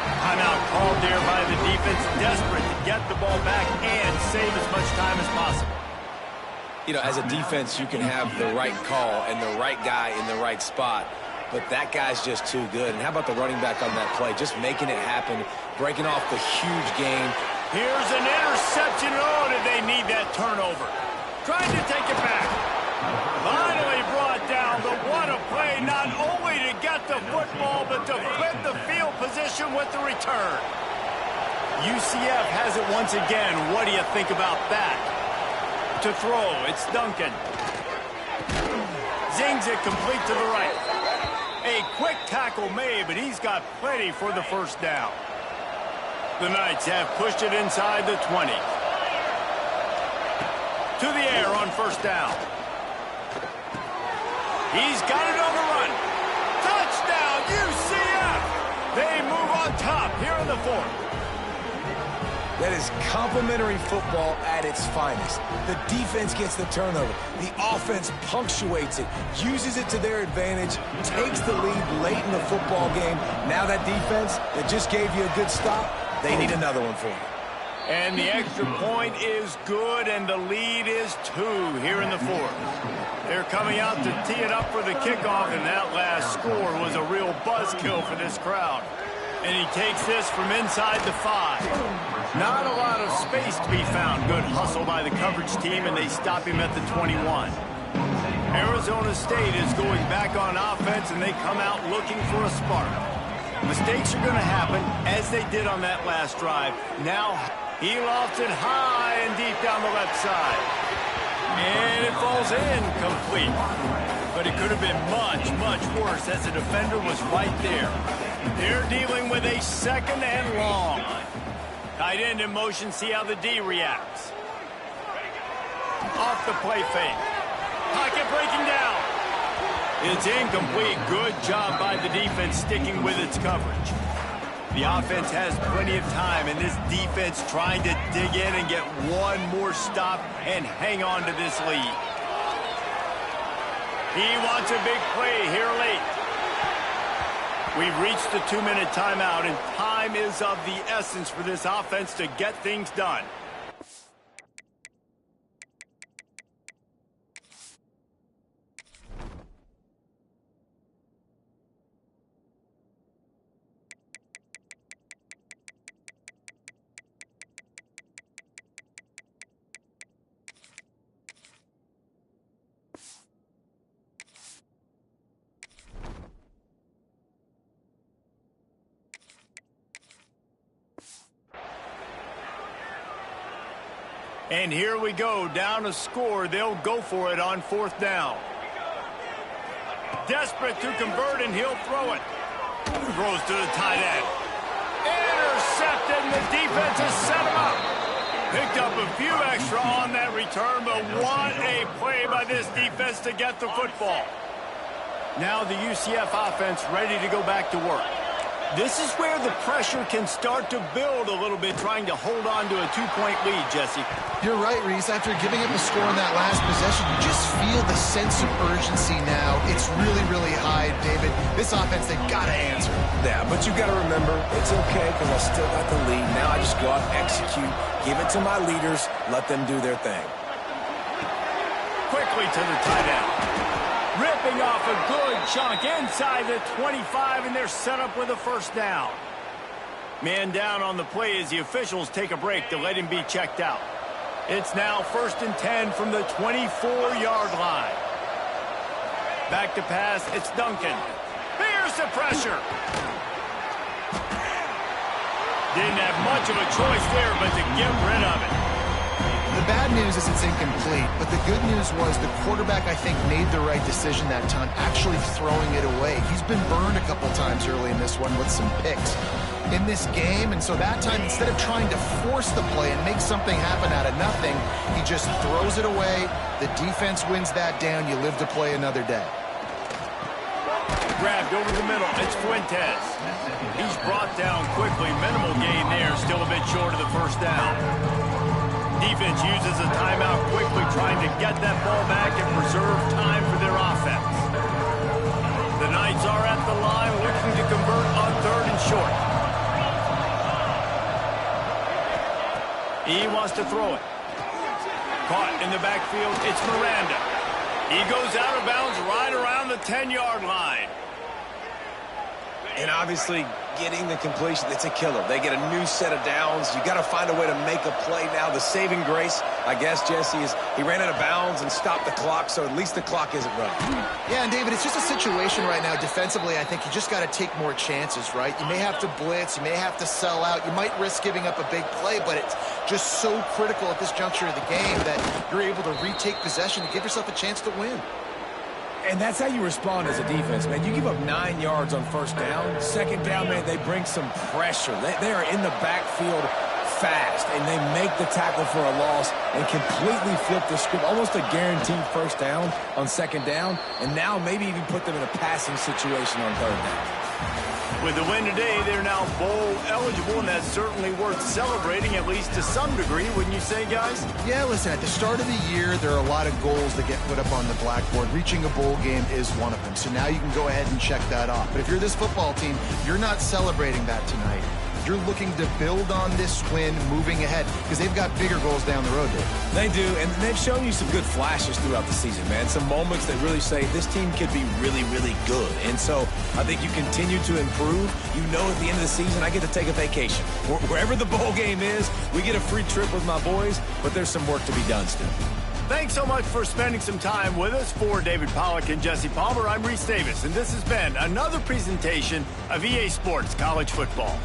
Timeout called there by the defense, desperate to get the ball back and save as much time as possible.
You know, as a defense, you can have the right call and the right guy in the right spot, but that guy's just too good. And how about the running back on that play? Just making it happen, breaking off the huge game.
Here's an interception. Oh, did they need that turnover? Trying to take it back. Finally brought down, but what a play, not only to get the football, but to flip the field position with the return. UCF has it once again. What do you think about that? To throw, it's Duncan. Zings it complete to the right. A quick tackle made, but he's got plenty for the 1st down. The Knights have pushed it inside the 20. To the air on 1st down. He's got it on the run. Touchdown, UCF! They move on top here in the 4th.
That is complimentary football at its finest. The defense gets the turnover. The offense punctuates it, uses it to their advantage, takes the lead late in the football game. Now that defense that just gave you a good stop, they need another one for you.
And the extra point is good, and the lead is 2 here in the 4th. They're coming out to tee it up for the kickoff, and that last score was a real buzzkill for this crowd. And he takes this from inside the 5. Not a lot of space to be found. Good hustle by the coverage team, and they stop him at the 21. Arizona State is going back on offense, and they come out looking for a spark. Mistakes are going to happen, as they did on that last drive. Now he lofts it high and deep down the left side. And it falls incomplete. But it could have been much, much worse as the defender was right there. They're dealing with a 2nd and long. Tight end in motion, see how the D reacts. Off the play fake. Pocket breaking down. It's incomplete. Good job by the defense sticking with its coverage. The offense has plenty of time, and this defense trying to dig in and get one more stop and hang on to this lead. He wants a big play here late. We've reached the 2-minute timeout, and time is of the essence for this offense to get things done. And here we go, down a score. They'll go for it on 4th down. Desperate to convert, and he'll throw it. Throws to the tight end. Intercepted, and the defense has set him up. Picked up a few extra on that return, but what a play by this defense to get the football. Now the UCF offense ready to go back to work. This is where the pressure can start to build a little bit, trying to hold on to a 2-point lead, Jesse.
You're right, Reese. After giving up a score in that last possession, you just feel the sense of urgency now. It's really, really high, David. This offense, they've got to answer.
Yeah, but you got to remember, it's okay because I still got the lead. Now I just go out and execute, give it to my leaders, let them do their thing.
Quickly to the tight end. Ripping off a good chunk inside the 25, and they're set up with a 1st down. Man down on the play as the officials take a break to let him be checked out. It's now 1st and 10 from the 24-yard line. Back to pass, it's Duncan. Here's the pressure. Didn't have much of a choice there, but to get rid of it.
The bad news is it's incomplete, but the good news was the quarterback, I think, made the right decision that time, actually throwing it away. He's been burned a couple times early in this one with some picks in this game, and so that time, instead of trying to force the play and make something happen out of nothing, he just throws it away. The defense wins that down. You live to play another day.
Grabbed over the middle. It's Fuentes. He's brought down quickly. Minimal gain there. Still a bit short of the 1st down. Defense uses a timeout quickly, trying to get that ball back and preserve time for their offense. The Knights are at the line looking to convert on 3rd and short. He wants to throw it. Caught in the backfield, it's Miranda. He goes out of bounds right around the 10-yard line.
And obviously, getting the completion, it's a killer. They get a new set of downs. You got to find a way to make a play now. The saving grace, I guess, Jesse, is he ran out of bounds and stopped the clock, so at least the clock isn't running.
Yeah, and David, it's just a situation right now defensively. I think you just got to take more chances, right? You may have to blitz. You may have to sell out. You might risk giving up a big play, but it's just so critical at this juncture of the game that you're able to retake possession to give yourself a chance to win.
And that's how you respond as a defense, man. You give up 9 yards on 1st down. 2nd down, man, they bring some pressure. They are in the backfield fast, and they make the tackle for a loss and completely flip the script. Almost a guaranteed 1st down on 2nd down, and now maybe even put them in a passing situation on 3rd down.
With the win today, they're now bowl eligible, and that's certainly worth celebrating, at least to some degree, wouldn't you say, guys?
Yeah, listen, at the start of the year, there are a lot of goals that get put up on the blackboard. Reaching a bowl game is one of them, so now you can go ahead and check that off. But if you're this football team, you're not celebrating that tonight. You're looking to build on this win moving ahead because they've got bigger goals down the road, Dave.
They do, and they've shown you some good flashes throughout the season, man. Some moments that really say this team could be really, really good. And so I think you continue to improve. You know at the end of the season, I get to take a vacation. Wherever the bowl game is, we get a free trip with my boys, but there's some work to be done still.
Thanks so much for spending some time with us. For David Pollack and Jesse Palmer, I'm Reese Davis, and this has been another presentation of EA Sports College Football.